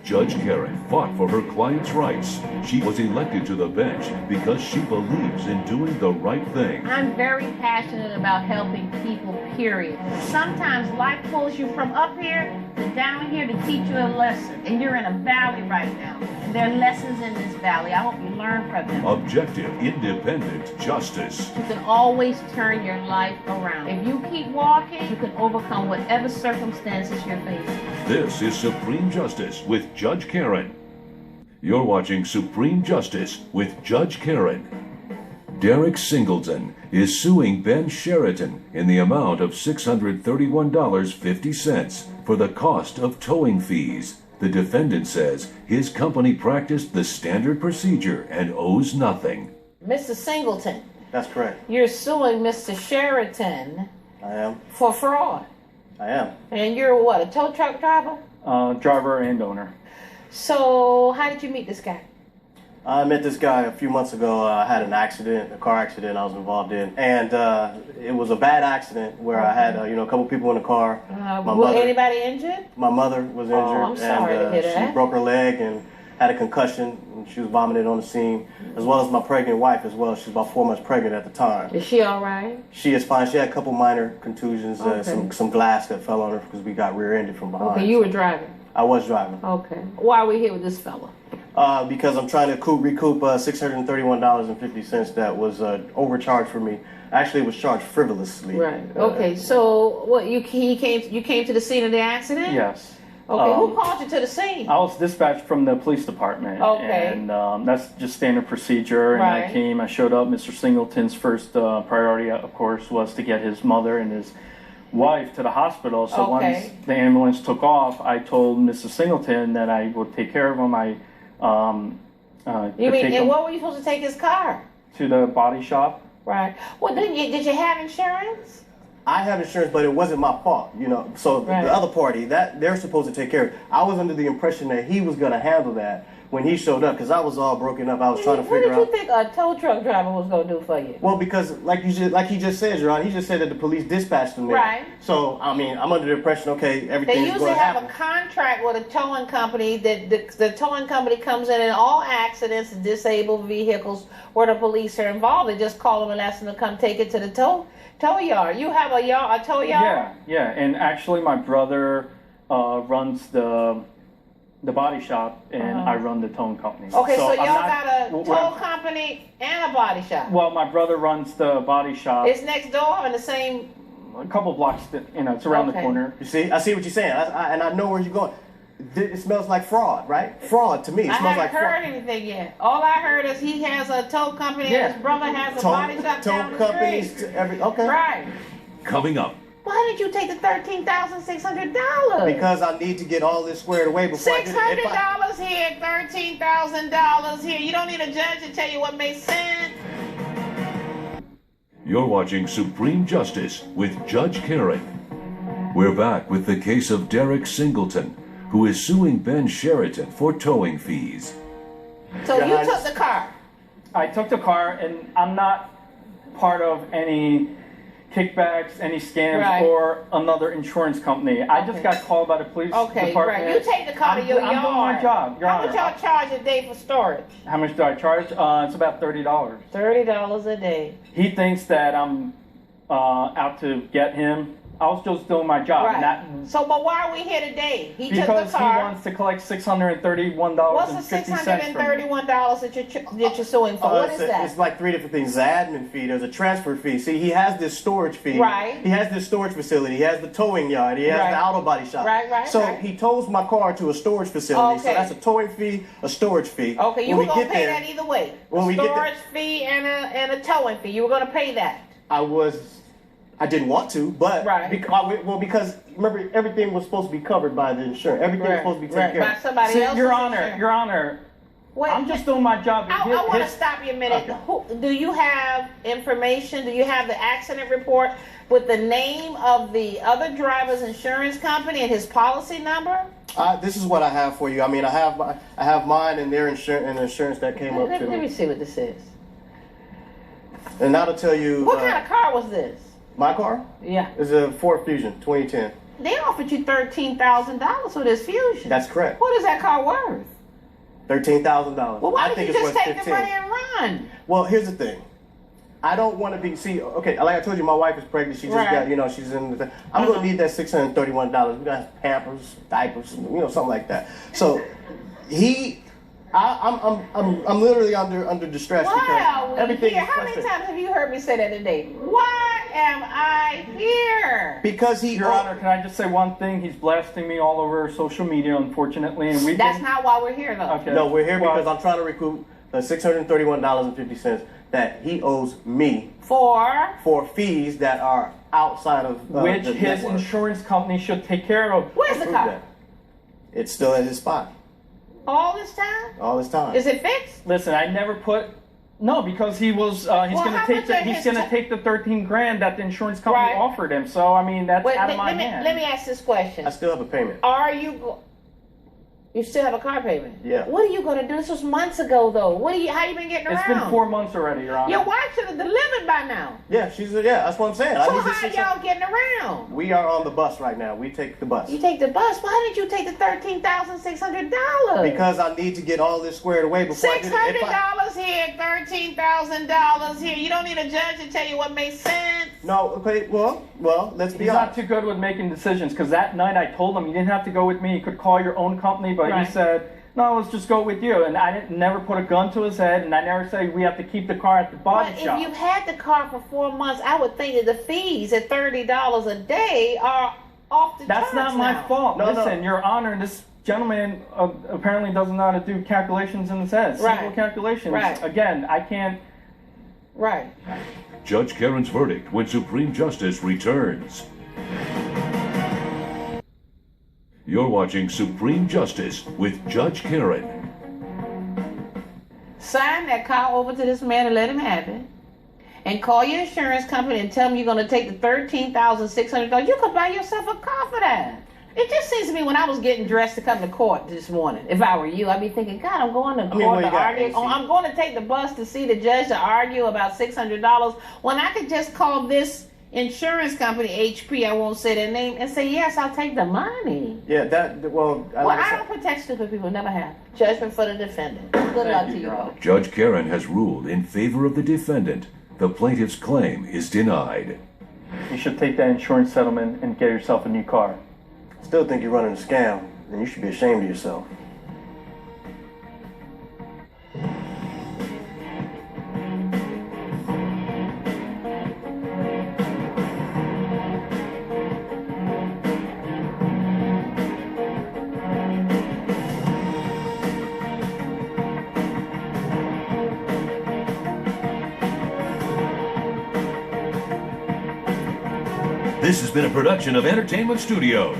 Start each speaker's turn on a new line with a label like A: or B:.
A: Judge Karen fought for her client's rights. She was elected to the bench because she believes in doing the right thing.
B: I'm very passionate about helping people, period. Sometimes life pulls you from up here to down here to teach you a lesson. And you're in a valley right now. There are lessons in this valley. I hope you learn from them.
A: Objective, independent justice.
B: You can always turn your life around. If you keep walking, you can overcome whatever circumstances you're facing.
A: This is Supreme Justice with Judge Karen. You're watching Supreme Justice with Judge Karen. Derek Singleton is suing Ben Sheraton in the amount of $631.50 for the cost of towing fees. The defendant says his company practiced the standard procedure and owes nothing.
B: Mr. Singleton.
C: That's correct.
B: You're suing Mr. Sheraton
C: I am.
B: for fraud.
C: I am.
B: And you're what, a tow truck driver?
D: Driver and owner.
B: So how did you meet this guy?
C: I met this guy a few months ago. I had an accident, a car accident I was involved in. And it was a bad accident where I had a couple people in the car.
B: Was anybody injured?
C: My mother was injured.
B: I'm sorry to hear that.
C: She broke her leg and had a concussion. And she was vomiting on the scene, as well as my pregnant wife as well. She's about 4 months pregnant at the time.
B: Is she all right?
C: She is fine. She had a couple minor contusions,
B: Okay.
C: some glass that fell on her because we got rear-ended from behind.
B: Okay, you were driving.
C: I was driving.
B: Okay. Why are we here with this fella?
C: Because I'm trying to recoup $631.50 that was overcharged for me. Actually, it was charged frivolously.
B: Right. Okay. So what? You came to the scene of the accident?
D: Yes.
B: Okay. Who called you to the scene?
D: I was dispatched from the police department.
B: Okay.
D: And that's just standard procedure. And
B: Right.
D: I showed up. Mr. Singleton's first priority, of course, was to get his mother and his wife to the hospital. So
B: Okay.
D: once the ambulance took off, I told Mrs. Singleton that I would take care of him.
B: You mean, and what were you supposed to take his car?
D: to the body shop.
B: Right. Well, did you have insurance?
C: I have insurance, but it wasn't my fault, So
B: Right.
C: the other party, that they're supposed to take care of it. I was under the impression that he was going to handle that when he showed up, because I was all broken up. I was trying to
B: What
C: figure
B: did you
C: out.
B: think a tow truck driver was going to do for you?
C: Well, because like he just said, Your Honor, he just said that the police dispatched him there.
B: Right.
C: So I mean, I'm under the impression, okay,
B: They
C: everything's
B: usually
C: going to
B: have
C: happen.
B: a contract with a towing company that the towing company comes in all accidents and disabled vehicles where the police are involved. They just call them and ask them to come take it to the tow yard. You have a tow yard?
D: Yeah. And actually, my brother runs the body shop, and I run the towing company.
B: Okay, so
D: I'm
B: y'all
D: not-
B: got a tow company and a body shop.
D: Well, my brother runs the body shop.
B: It's next door in the same.
D: A couple blocks, it's around the
B: Okay.
D: corner.
C: You see, I see what you're saying, and I know where you're going. It smells like fraud, right? Fraud to me. It
B: I
C: smells
B: haven't
C: like
B: heard
C: fraud.
B: anything yet. All I heard is he has a tow company
D: Yeah.
B: and his brother has a body shop down the
C: companies,
B: street.
C: okay.
B: Right.
A: Coming up,
B: Why did you take the $13,600?
C: Because I need to get all this squared away before I get it.
B: $600 here, $13,000 here. You don't need a judge to tell you what makes sense.
A: you're watching Supreme Justice with Judge Karen. We're back with the case of Derek Singleton, who is suing Ben Sheraton for towing fees.
B: So
C: Your
B: you
C: Highness.
B: took the car.
D: I took the car, and I'm not part of any kickbacks, any scams,
B: Right.
D: or another insurance company. I just
B: Okay.
D: got called by the police
B: Okay,
D: department.
B: right. You take the car to your yard.
D: I'm doing my job, Your
B: How
D: Honor.
B: much y'all charge a day for storage?
D: How much do I charge? It's about $30.
B: $30 a day.
D: He thinks that I'm out to get him. I was just doing my job.
B: Right.
D: And that,
B: So, but why are we here today? He took
D: because
B: the
D: he
B: car.
D: wants to collect $631.50
B: What's the $631 that you're suing for? What is that?
C: It's like three different things. The admin fee, there's a transfer fee. See, he has this storage fee.
B: Right.
C: He has this storage facility. He has the towing yard. He has
B: Right.
C: the auto body shop.
B: Right,
C: So
B: right.
C: he tows my car to a storage facility. So
B: Okay.
C: that's a towing fee, a storage fee.
B: Okay, you
C: When
B: were
C: we
B: gonna
C: get
B: pay
C: there,
B: that either way.
C: when
B: A
C: we get there-
B: storage fee and a towing fee. You were gonna pay that.
C: I didn't want to, but
B: Right.
C: because remember everything was supposed to be covered by the insurance. Everything was supposed to be taken care
B: By
C: of.
B: somebody
D: See,
B: else's
D: Your Honor,
B: insurance.
D: Your Honor,
B: Wait,
D: I'm just doing my job.
B: I want to
D: His-
B: stop you a minute.
C: Okay.
B: Do you have information? Do you have the accident report with the name of the other driver's insurance company and his policy number?
C: This is what I have for you. I mean, I have mine and their insurance and the insurance that came up to
B: Let me
C: me.
B: see what this is.
C: And that'll tell you.
B: What kind of car was this?
C: My car
B: Yeah.
C: is a Ford Fusion 2010.
B: They offered you $13,000 for this Fusion.
C: That's correct.
B: What is that car worth?
C: $13,000.
B: Well, why
C: I
B: don't
C: think
B: you
C: it's
B: just
C: worth
B: take
C: 15.
B: the money and run?
C: Well, here's the thing. I don't want to be, okay, like I told you, my wife is pregnant. She just
B: Right.
C: got, she's in the, I'm going to need that $631. We got Pampers, diapers, something like that. So I'm literally under distress
B: Why
C: because
B: are we
C: everything
B: here?
C: is
B: How many
C: frustrating.
B: times have you heard me say that today? Why am I here?
C: Because
D: Your Honor, can I just say one thing? He's blasting me all over social media, unfortunately, and we.
B: That's not why we're here, though.
D: Okay.
C: No, we're here
D: Well,
C: because I'm trying to recoup the $631.50 that he owes me for fees that are outside of
D: which
C: the
D: his
C: network.
D: insurance company should take care of.
B: Where's the
C: Prove
B: car?
C: that. It's still at his spot
B: All this time?
C: all this time.
B: Is it fixed?
D: Listen, I never put. No, because he was. He's
B: Well,
D: going to
B: how
D: take.
B: much of
D: He's
B: his
D: going to
B: ti-
D: take the 13 grand that the insurance company
B: Right.
D: offered him. So I mean, that's
B: Wait,
D: out of my
B: let me
D: hands.
B: let me ask this question.
C: I still have a payment.
B: Are you? You still have a car payment?
C: Yeah.
B: What are you gonna do? This was months ago, though. How you been getting
D: It's
B: around?
D: been 4 months already, Your Honor.
B: Your wife should have delivered by now.
C: Yeah, that's what I'm saying. I
B: So
C: need the
B: how
C: 600
B: y'all getting around?
C: We are on the bus right now. We take the bus.
B: You take the bus. Why didn't you take the $13,600?
C: Because I need to get all this squared away before I get it. If I-
B: $600 here, $13,000 here. You don't need a judge to tell you what makes sense.
C: No, okay, well, let's be
D: He's not
C: honest.
D: too good with making decisions because that night I told him you didn't have to go with me. You could call your own company, but
B: Right.
D: he said, "No, let's just go with you." And I didn't never put a gun to his head, and I never say we have to keep the car at the body
B: But
D: shop.
B: if you've had the car for 4 months, I would think that the fees at $30 a day are off the
D: That's
B: charts
D: not my
B: now.
D: fault.
C: No, no.
D: Listen, Your Honor, this gentleman apparently doesn't know how to do calculations in his head.
B: Right.
D: Simple calculations.
B: Right.
D: Again, I can't.
B: Right.
A: Judge Karen's verdict when Supreme Justice returns. You're watching Supreme Justice with Judge Karen.
B: Sign that car over to this man and let him have it. And call your insurance company and tell them you're going to take the $13,600. You could buy yourself a car for that. It just seems to me when I was getting dressed to come to court this morning, if I were you, I'd be thinking, God, I'm going to court
C: what
B: to
C: you got,
B: argue.
C: AC?
B: Oh, I'm going to take the bus to see the judge to argue about $600 when I could just call this insurance company, HP, I won't say their name, and say, yes, I'll take the money.
C: Yeah,
B: Well,
C: like I
B: I
C: said,
B: don't protect stupid people, never have. Judgment for the defendant. Good luck to you
D: Your Honor.
B: all.
A: Judge Karen has ruled in favor of the defendant. The plaintiff's claim is denied.
D: You should take that insurance settlement and get yourself a new car.
C: still think you're running a scam, and you should be ashamed of yourself.
A: This has been a production of Entertainment Studios.